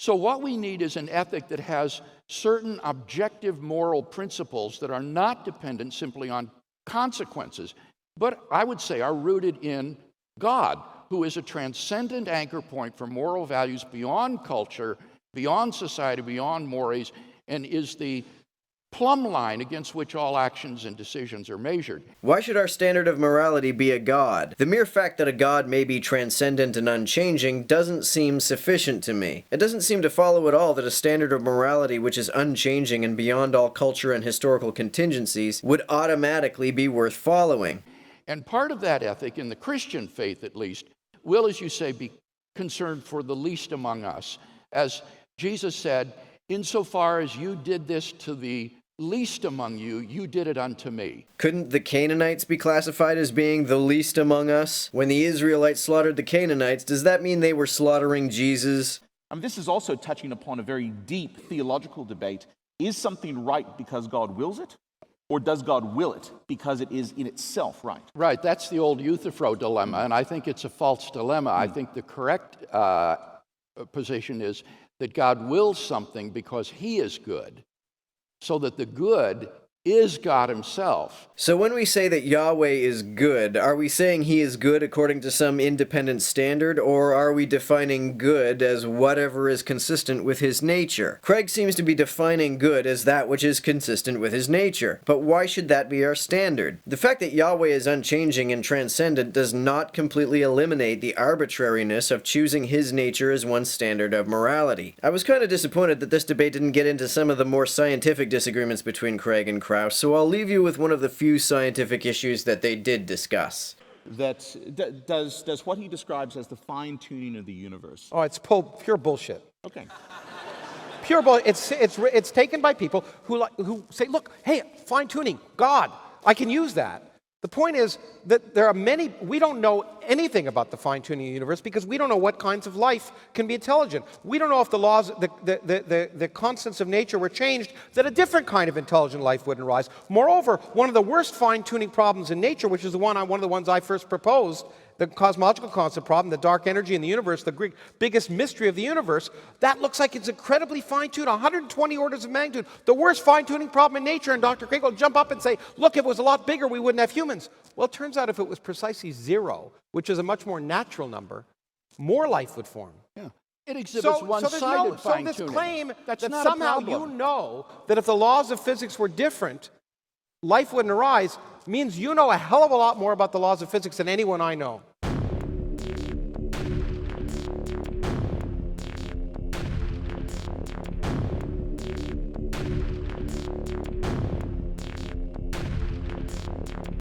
So what we need is an ethic that has certain objective moral principles that are not dependent simply on consequences, but I would say are rooted in God, who is a transcendent anchor point for moral values beyond culture, beyond society, beyond mores, and is the plumb line against which all actions and decisions are measured. Why should our standard of morality be a god? The mere fact that a god may be transcendent and unchanging doesn't seem sufficient to me. It doesn't seem to follow at all that a standard of morality which is unchanging and beyond all culture and historical contingencies would automatically be worth following. And part of that ethic, in the Christian faith at least, will, as you say, be concerned for the least among us. As Jesus said, insofar as you did this to the least among you, you did it unto me. Couldn't the Canaanites be classified as being the least among us? When the Israelites slaughtered the Canaanites, does that mean they were slaughtering Jesus? This is also touching upon a very deep theological debate. Is something right because God wills it? Or does God will it because it is in itself right? Right, that's the old Euthyphro dilemma, and I think it's a false dilemma. I think the correct position is that God wills something because he is good, so that the good is God himself. So when we say that Yahweh is good, are we saying he is good according to some independent standard, or are we defining good as whatever is consistent with his nature? Craig seems to be defining good as that which is consistent with his nature, but why should that be our standard? The fact that Yahweh is unchanging and transcendent does not completely eliminate the arbitrariness of choosing his nature as one standard of morality. I was kind of disappointed that this debate didn't get into some of the more scientific disagreements between Craig and Krauss, so I'll leave you with one of the few scientific issues that they did discuss. Does what he describes as the fine-tuning of the universe. Oh, it's pure bullshit. Okay. Pure bullshit. It's taken by people who say, look, hey, fine-tuning, God, I can use that. The point is that there are we don't know anything about the fine-tuning of the universe because we don't know what kinds of life can be intelligent. We don't know if the laws, the constants of nature were changed, that a different kind of intelligent life wouldn't arise. Moreover, one of the worst fine-tuning problems in nature, which is one of the ones I first proposed, the cosmological constant problem, the dark energy in the universe, the biggest mystery of the universe, that looks like it's incredibly fine-tuned, 120 orders of magnitude, the worst fine-tuning problem in nature, and Dr. Craig will jump up and say, look, if it was a lot bigger, we wouldn't have humans. Well, it turns out if it was precisely 0, which is a much more natural number, more life would form. Yeah. It exhibits one-sided fine-tuning. So this claim That's that not somehow a problem. you know that if the laws of physics were different, life wouldn't arise, means you know a hell of a lot more about the laws of physics than anyone I know.